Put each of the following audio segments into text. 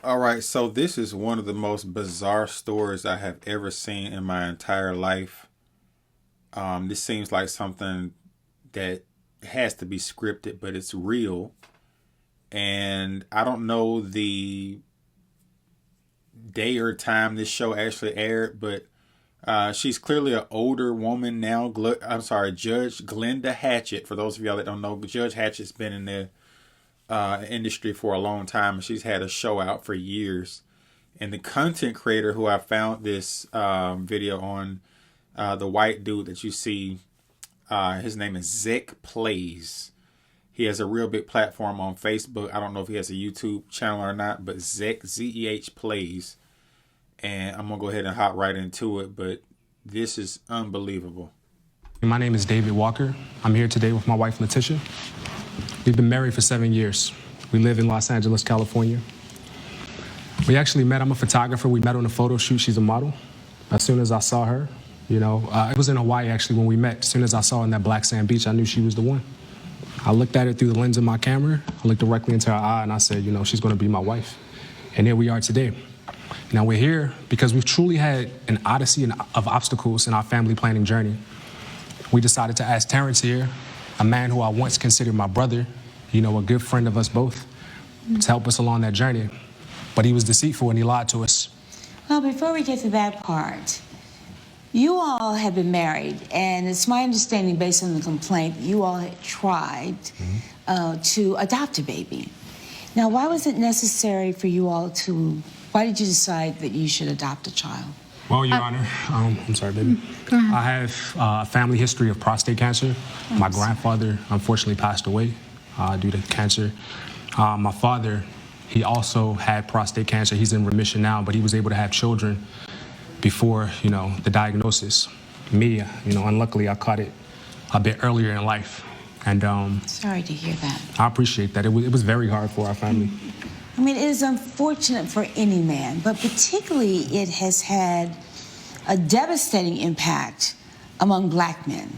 All right, so this is one of the most bizarre stories I have ever seen in my entire life. This seems like something that has to be scripted, but it's real. And I don't know the day or time this show actually aired, but she's clearly an older woman now. I'm sorry, Judge Glenda Hatchett. For those of y'all that don't know, Judge Hatchett's been in the industry for a long time, and she's had a show out for years. And the content creator who I found this video on, the white dude that you see, his name is Zek Plays. He has a real big platform on Facebook. I don't know if he has a YouTube channel or not, but Zek, Z-E-H Plays. And I'm going to go ahead and hop right into it, but this is unbelievable. My name is David Walker. I'm here today with my wife, Letitia. We've been married for 7 years. We live in Los Angeles, California. We actually met. I'm a photographer. We met on a photo shoot. She's a model. As soon as I saw her, it was in Hawaii actually when we met. As soon as I saw her on that black sand beach, I knew she was the one. I looked at her through the lens of my camera. I looked directly into her eye and I said, she's going to be my wife. And here we are today. Now we're here because we've truly had an odyssey of obstacles in our family planning journey. We decided to ask Terrence here, a man who I once considered my brother, a good friend of us both, to help us along that journey. But he was deceitful and he lied to us. Well, before we get to that part, you all have been married, and it's my understanding, based on the complaint, you all had tried to adopt a baby. Now, why was it necessary for you all why did you decide that you should adopt a child? Well, Your Honor, I'm sorry, baby. Go ahead. I have a family history of prostate cancer. My grandfather unfortunately passed away due to cancer. My father, he also had prostate cancer. He's in remission now, but he was able to have children before, the diagnosis. Me, unluckily, I caught it a bit earlier in life. And sorry to hear that. I appreciate that. It was very hard for our family. I mean, it is unfortunate for any man, but particularly it has had a devastating impact among black men.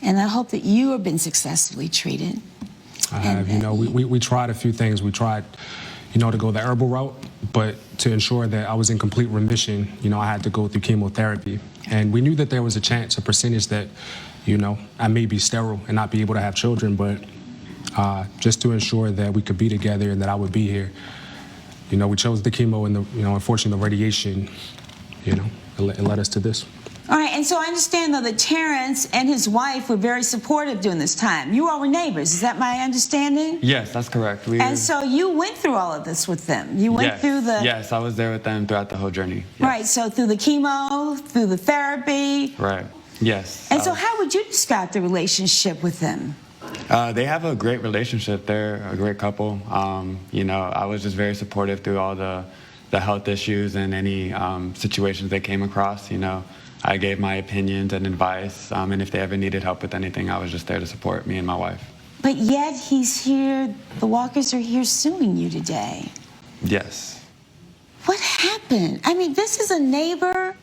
And I hope that you have been successfully treated. I have. We tried a few things. We tried, to go the herbal route, but to ensure that I was in complete remission, I had to go through chemotherapy. And we knew that there was a percentage that, I may be sterile and not be able to have children, but just to ensure that we could be together and that I would be here, we chose the chemo and unfortunately the radiation, it led us to this. All right, and so I understand, though, that Terrence and his wife were very supportive during this time. You all were neighbors, is that my understanding? Yes, that's correct. And so you went through all of this with them? You went through the... Yes, I was there with them throughout the whole journey. Yes. Right, so through the chemo, through the therapy. Right, yes. And so how would you describe the relationship with them? They have a great relationship. They're a great couple. I was just very supportive through all the health issues and any situations they came across. I gave my opinions and advice, and if they ever needed help with anything, I was just there to support me and my wife. But yet he's here, the Walkers are here suing you today. Yes. What happened? I mean, this is a neighbor.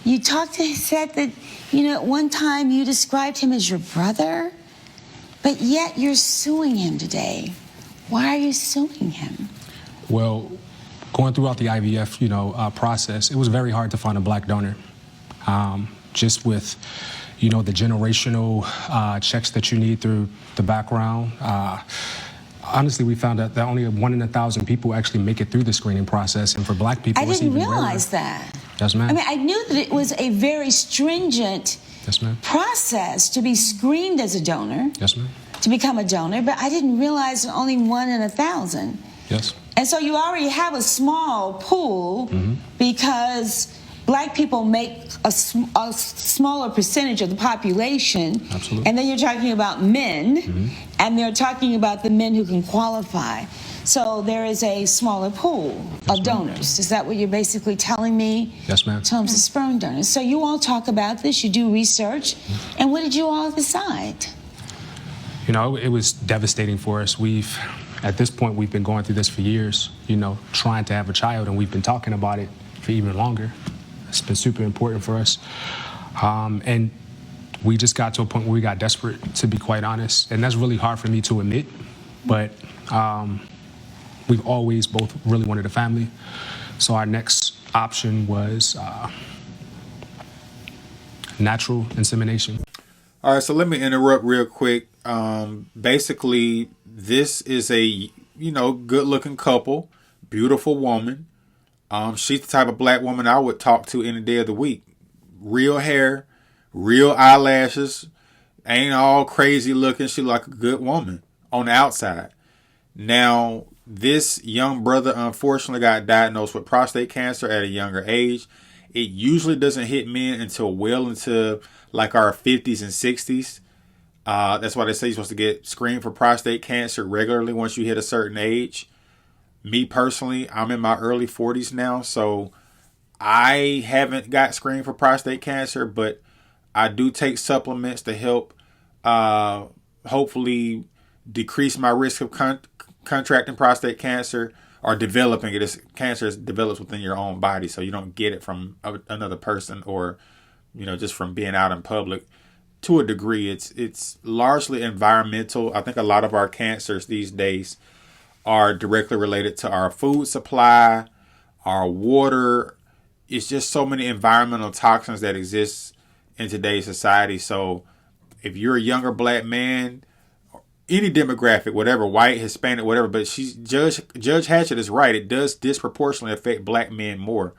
You said that, at one time you described him as your brother, but yet you're suing him today. Why are you suing him? Well, going throughout the IVF, process, it was very hard to find a black donor. Just with, the generational checks that you need through the background. Honestly, we found out that only 1 in 1,000 people actually make it through the screening process, and for black people, I it's didn't even realize rarer. that. Yes, ma'am. I mean, I knew that it was a very stringent process to be screened as a donor. Yes, ma'am. To become a donor, but I didn't realize only 1 in 1,000. Yes. And so you already have a small pool because black people make a smaller percentage of the population. Absolutely. And then you're talking about men, and they're talking about the men who can qualify. So there is a smaller pool of donors. Is that what you're basically telling me? Yes, ma'am. In terms of sperm donors. So you all talk about this, you do research, and what did you all decide? It was devastating for us. At this point, we've been going through this for years, trying to have a child, and we've been talking about it for even longer. It's been super important for us. And we just got to a point where we got desperate, to be quite honest. And that's really hard for me to admit. But we've always both really wanted a family. So our next option was natural insemination. All right, so let me interrupt real quick. Basically, this is a good-looking couple, beautiful woman. She's the type of black woman I would talk to any day of the week. Real hair, real eyelashes, ain't all crazy looking. She like a good woman on the outside. Now, this young brother unfortunately got diagnosed with prostate cancer at a younger age. It usually doesn't hit men until well into like our 50s and 60s. That's why they say you're supposed to get screened for prostate cancer regularly once you hit a certain age. Me personally, I'm in my early 40s now, so I haven't got screened for prostate cancer, but I do take supplements to help hopefully decrease my risk of contracting prostate cancer or developing it. This cancer develops within your own body, so you don't get it from another person or just from being out in public. To a degree, it's largely environmental. I think a lot of our cancers these days are directly related to our food supply, our water. It's just so many environmental toxins that exist in today's society. So if you're a younger black man, any demographic, whatever, white, Hispanic, whatever, but Judge Hatchett is right. It does disproportionately affect black men more.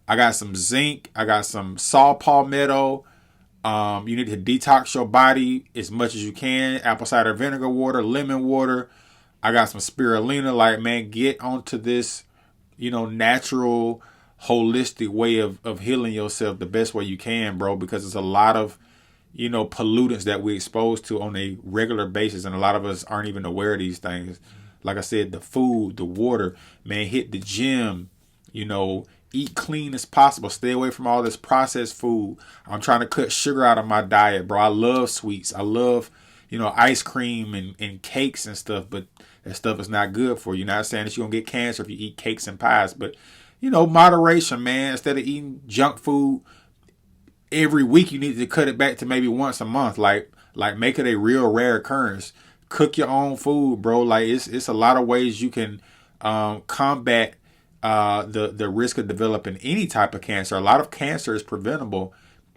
I got some zinc. I got some saw palmetto. You need to detox your body as much as you can. Apple cider vinegar water, lemon water. I got some spirulina. Like, man, get onto this, natural, holistic way of healing yourself the best way you can, bro, because there's a lot of, pollutants that we expose to on a regular basis. And a lot of us aren't even aware of these things. Like I said, the food, the water, man, hit the gym, eat clean as possible. Stay away from all this processed food. I'm trying to cut sugar out of my diet, bro. I love sweets. I love, ice cream and cakes and stuff, but that stuff is not good for you. Not saying that you're going to get cancer if you eat cakes and pies, but, moderation, man. Instead of eating junk food every week, you need to cut it back to maybe once a month. Like make it a real rare occurrence. Cook your own food, bro. Like it's a lot of ways you can combat the risk of developing any type of cancer. A lot of cancer is preventable,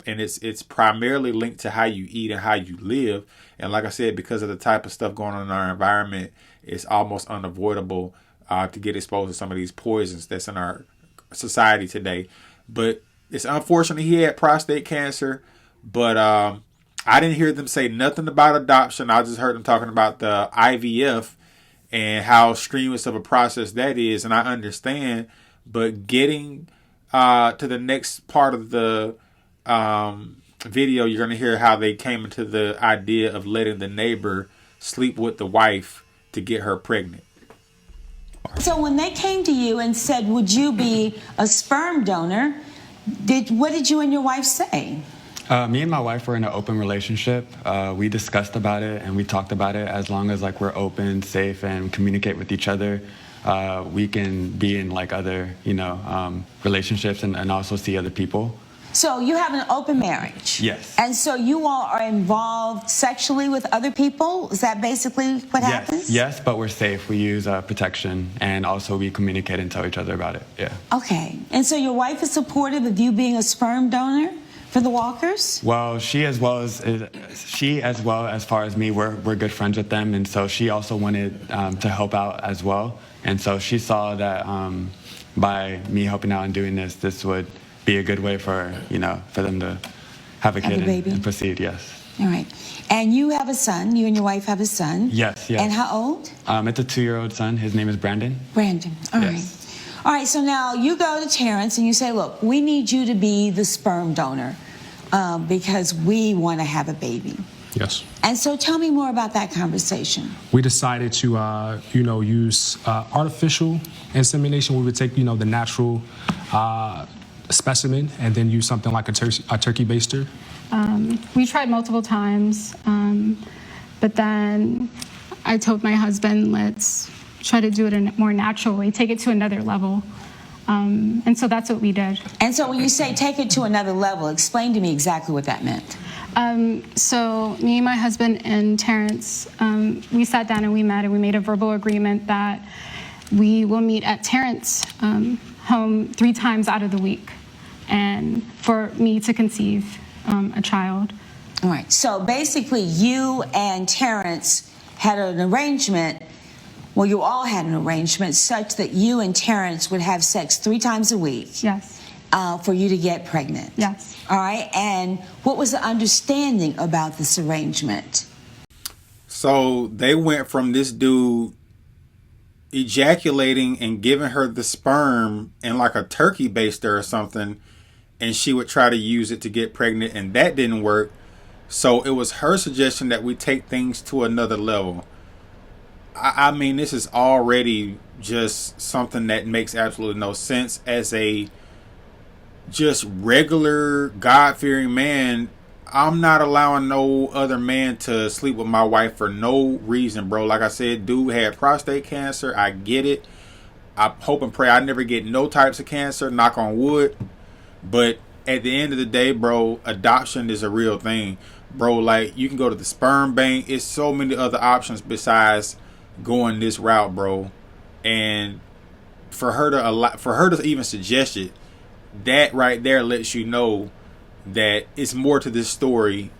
and it's primarily linked to how you eat and how you live. And like I said, because of the type of stuff going on in our environment, it's almost unavoidable to get exposed to some of these poisons that's in our society today. But it's unfortunate he had prostate cancer, but I didn't hear them say nothing about adoption. I just heard them talking about the IVF and how strenuous of a process that is. And I understand, but getting to the next part of the video, you're going to hear how they came into the idea of letting the neighbor sleep with the wife to get her pregnant. So when they came to you and said, would you be a sperm donor, what did you and your wife say? Me and my wife were in an open relationship. We discussed about it and we talked about it. As long as we're open, safe, and communicate with each other, we can be in other relationships and also see other people. So you have an open marriage. Yes. And so you all are involved sexually with other people? Is that basically what happens? Yes, but we're safe. We use protection, and also we communicate and tell each other about it. Yeah. Okay. And so your wife is supportive of you being a sperm donor for the Walkers? Well, she as well as far as me, we're good friends with them, and so she also wanted to help out as well. And so she saw that by me helping out and doing this would be a good way for them to have a kid and proceed. Yes. All right. And you have a son. You and your wife have a son. Yes. And how old? It's a 2-year-old son. His name is Brandon. Brandon. All right. All right. So now you go to Terrence and you say, look, we need you to be the sperm donor because we want to have a baby. Yes. And so tell me more about that conversation. We decided to, use artificial insemination. We would take, the natural specimen and then use something like a turkey baster. We tried multiple times, but then I told my husband, let's try to do it in a more natural way, take it to another level. And so that's what we did. And so when you say take it to another level, explain to me exactly what that meant. So me, my husband, and Terrence, we sat down and we met and we made a verbal agreement that we will meet at Terrence's home 3 times out of the week, and for me to conceive a child. All right. So basically, you and Terrence had an arrangement. Well, you all had an arrangement such that you and Terrence would have sex 3 times a week. Yes. For you to get pregnant. Yes. All right. And what was the understanding about this arrangement? So they went from this dude ejaculating and giving her the sperm in like a turkey baster or something, and she would try to use it to get pregnant, and that didn't work. So it was her suggestion that we take things to another level. I mean, this is already just something that makes absolutely no sense. As a just regular God-fearing man, I'm not allowing no other man to sleep with my wife for no reason, bro. Like I said, dude had prostate cancer. I get it. I hope and pray I never get no types of cancer, knock on wood. But at the end of the day, bro, adoption is a real thing, bro. Like, you can go to the sperm bank. It's so many other options besides going this route, bro. And for her to even suggest it, that right there lets you know that it's more to this story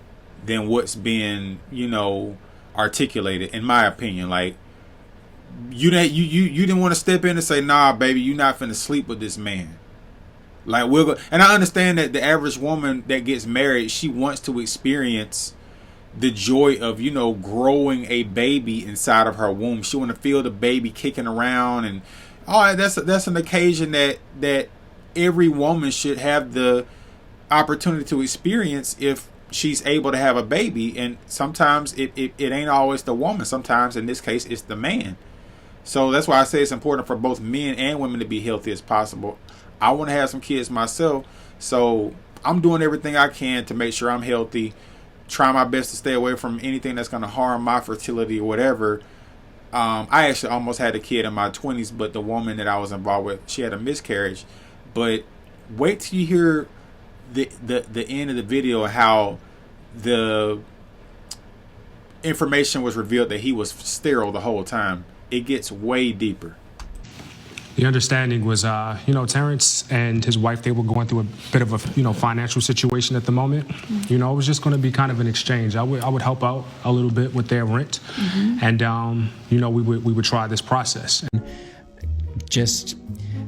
than what's being, articulated, in my opinion. Like, you didn't want to step in and say, nah, baby, you're not finna sleep with this man. Like, we'll go. And I understand that the average woman that gets married, she wants to experience the joy of, growing a baby inside of her womb. She want to feel the baby kicking around, and that's an occasion that every woman should have the opportunity to experience if she's able to have a baby. And sometimes it ain't always the woman. Sometimes, in this case, it's the man. So that's why I say it's important for both men and women to be healthy as possible. I want to have some kids myself, so I'm doing everything I can to make sure I'm healthy, try my best to stay away from anything that's going to harm my fertility or whatever. I actually almost had a kid in my 20s, but the woman that I was involved with, she had a miscarriage. But wait till you hear the end of the video, how the information was revealed that he was sterile the whole time. It gets way deeper. The understanding was, Terrence and his wife, they were going through a bit of a, financial situation at the moment. It was just going to be kind of an exchange. I would help out a little bit with their rent, and we would try this process. Just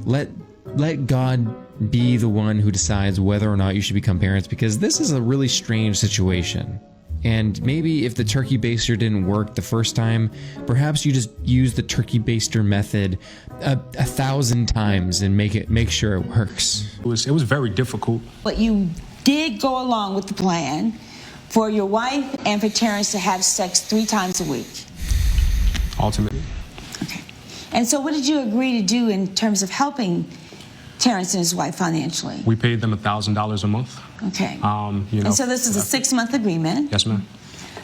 let God be the one who decides whether or not you should become parents, because this is a really strange situation. And maybe if the turkey baster didn't work the first time, perhaps you just use the turkey baster method 1,000 times and make sure it works. It was very difficult. But you did go along with the plan for your wife and for Terrence to have sex 3 times a week. Ultimately. Okay. And so what did you agree to do in terms of helping Terrence and his wife financially? We paid them $1,000 a month. Okay. And so this is a 6-month agreement. Yes, ma'am.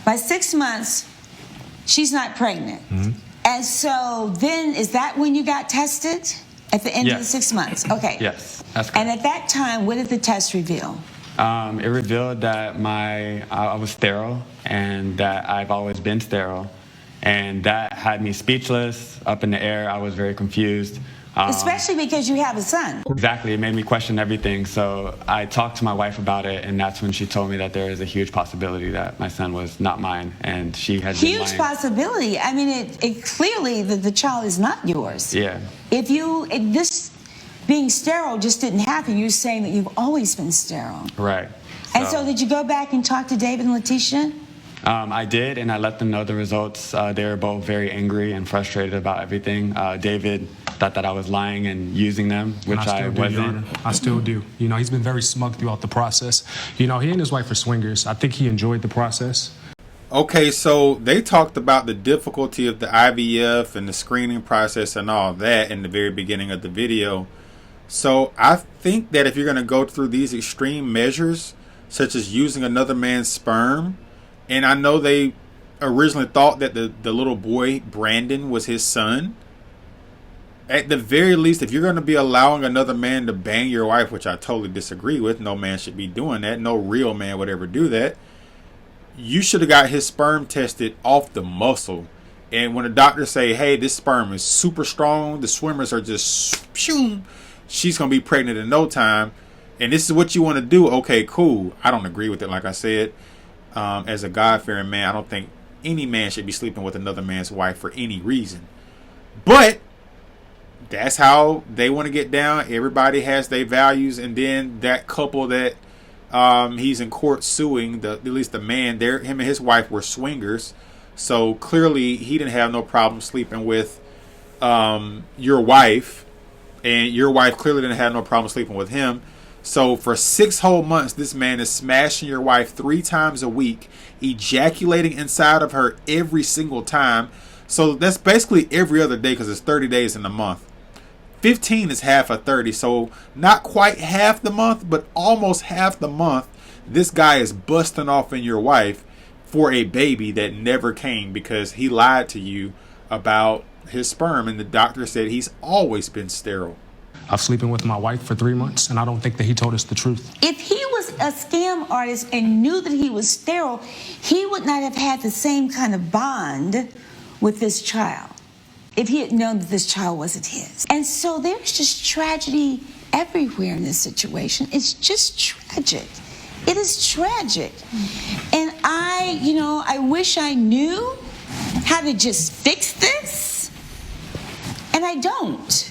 By 6 months, she's not pregnant. And so then, is that when you got tested? At the end of the 6 months? Okay. Yes, that's correct. And at that time, what did the test reveal? It revealed that I was sterile, and that I've always been sterile. And that had me speechless, up in the air. I was very confused. Especially because you have a son. Exactly. It made me question everything. So I talked to my wife about it, and that's when she told me that there is a huge possibility that my son was not mine, and she had been lying. Huge possibility. I mean, it clearly the child is not yours. Yeah. If this being sterile just didn't happen, you're saying that you've always been sterile. Right. And so did you go back and talk to David and Letitia? I did, and I let them know the results. They were both very angry and frustrated about everything. David thought that I was lying and using them, which I wasn't. I still do. He's been very smug throughout the process. He and his wife are swingers. I think he enjoyed the process. Okay, so they talked about the difficulty of the IVF and the screening process and all that in the very beginning of the video. So I think that if you're going to go through these extreme measures, such as using another man's sperm, and I know they originally thought that the little boy, Brandon, was his son. At the very least, if you're going to be allowing another man to bang your wife, which I totally disagree with, no man should be doing that. No real man would ever do that. You should have got his sperm tested off the muscle And when the doctors say, hey, this sperm is super strong, the swimmers are just, phew, she's going to be pregnant in no time, and this is what you want to do, okay, cool. I don't agree with it. Like I said, as a God-fearing man, I don't think any man should be sleeping with another man's wife for any reason. But that's how they want to get down. Everybody has their values, and then that couple that he's in court suing, at least the man, him and his wife were swingers. So clearly he didn't have no problem sleeping with your wife, and your wife clearly didn't have no problem sleeping with him. So for 6 whole months, this man is smashing your wife 3 times a week, ejaculating inside of her every single time. So that's basically every other day, because it's 30 days in a month. 15 is half of 30, so not quite half the month, but almost half the month, this guy is busting off in your wife for a baby that never came because he lied to you about his sperm, and the doctor said he's always been sterile. I'm sleeping with my wife for 3 months, and I don't think that he told us the truth. If he was a scam artist and knew that he was sterile, he would not have had the same kind of bond with this child if he had known that this child wasn't his. And so there's just tragedy everywhere in this situation. It's just tragic. It is tragic. And I wish I knew how to just fix this, and I don't.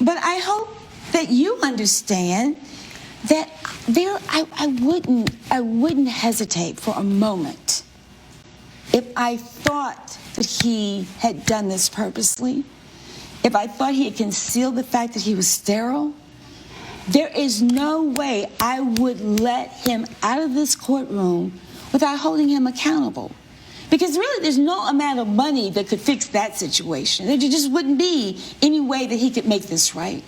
But I hope that you understand that I wouldn't hesitate for a moment if I thought that he had done this purposely, if I thought he had concealed the fact that he was sterile. There is no way I would let him out of this courtroom without holding him accountable. Because really, there's no amount of money that could fix that situation. There just wouldn't be any way that he could make this right.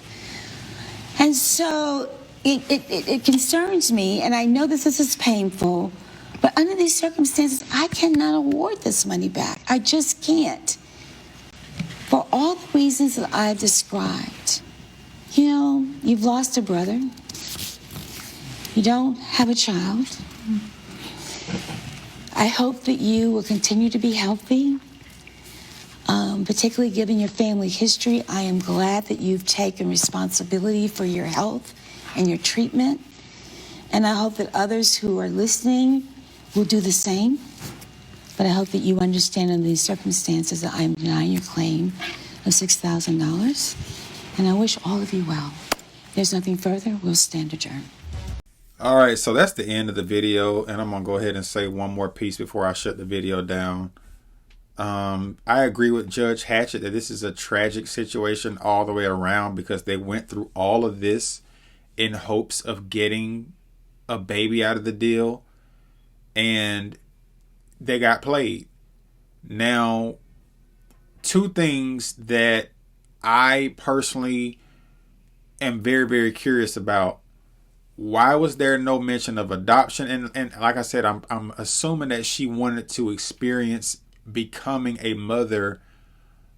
And so it concerns me, and I know that this is painful, but under these circumstances, I cannot award this money back. I just can't. For all the reasons that I've described. You've lost a brother. You don't have a child. I hope that you will continue to be healthy, particularly given your family history. I am glad that you've taken responsibility for your health and your treatment. And I hope that others who are listening will do the same. But I hope that you understand under these circumstances that I am denying your claim of $6,000. And I wish all of you well. If there's nothing further, we'll stand adjourned. All right, so that's the end of the video, and I'm going to go ahead and say one more piece before I shut the video down. I agree with Judge Hatchett that this is a tragic situation all the way around, because they went through all of this in hopes of getting a baby out of the deal, and they got played. Now, 2 things that I personally am very, very curious about. Why was there no mention of adoption? And like I said, I'm assuming that she wanted to experience becoming a mother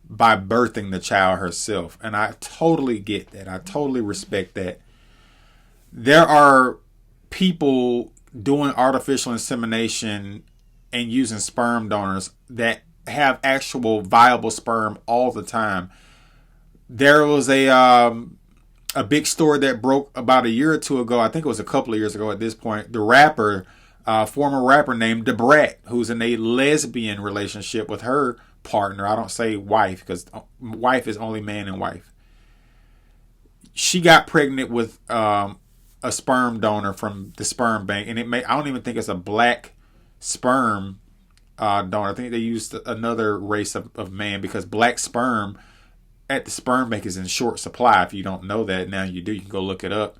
by birthing the child herself. And I totally get that. I totally respect that. There are people doing artificial insemination and using sperm donors that have actual viable sperm all the time. There was a big story that broke about a year or 2 ago. I think it was a couple of years ago at this point. The rapper, former rapper named Debrat, who's in a lesbian relationship with her partner. I don't say wife, because wife is only man and wife. She got pregnant with a sperm donor from the sperm bank, and I don't even think it's a black sperm donor. I think they used another race of man, because black sperm at the sperm bank is in short supply. If you don't know that, now you do. You can go look it up.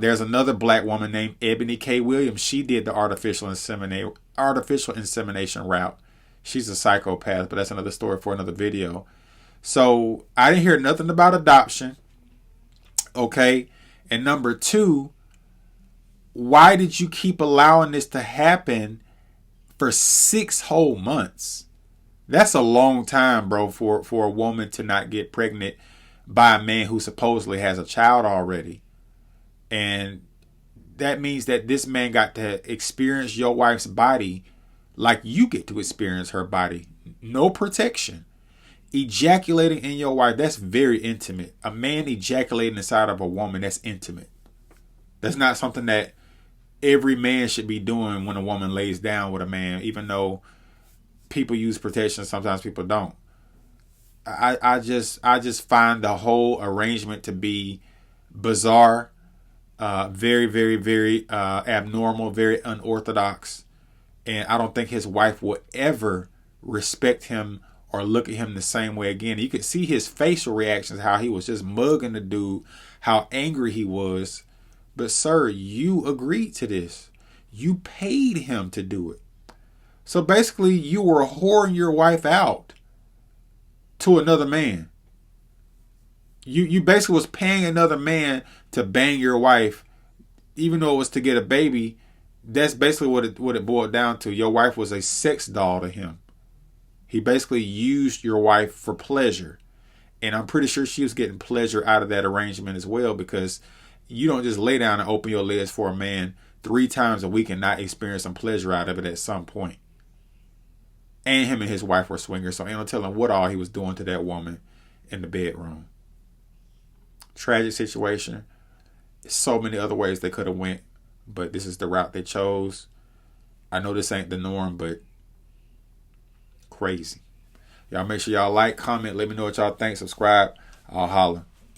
There's another black woman named Ebony K. Williams. She did the artificial insemination route. She's a psychopath, but that's another story for another video. So I didn't hear nothing about adoption. Okay. And number 2, why did you keep allowing this to happen for 6 whole months? That's a long time, bro, for a woman to not get pregnant by a man who supposedly has a child already. And that means that this man got to experience your wife's body like you get to experience her body. No protection. Ejaculating in your wife, that's very intimate. A man ejaculating inside of a woman, that's intimate. That's not something that every man should be doing when a woman lays down with a man, even though people use protection, sometimes people don't. I just find the whole arrangement to be bizarre, very, very, very abnormal, very unorthodox. And I don't think his wife will ever respect him or look at him the same way again. You could see his facial reactions, how he was just mugging the dude, how angry he was. But sir, you agreed to this. You paid him to do it. So basically you were whoring your wife out to another man. You basically was paying another man to bang your wife, even though it was to get a baby. That's basically what it boiled down to. Your wife was a sex doll to him. He basically used your wife for pleasure. And I'm pretty sure she was getting pleasure out of that arrangement as well, because you don't just lay down and open your legs for a man 3 times a week and not experience some pleasure out of it at some point. And him and his wife were swingers, so ain't no telling what all he was doing to that woman in the bedroom. Tragic situation. So many other ways they could have went, but this is the route they chose. I know this ain't the norm, but crazy. Y'all make sure y'all like, comment, let me know what y'all think, subscribe. I'll holler.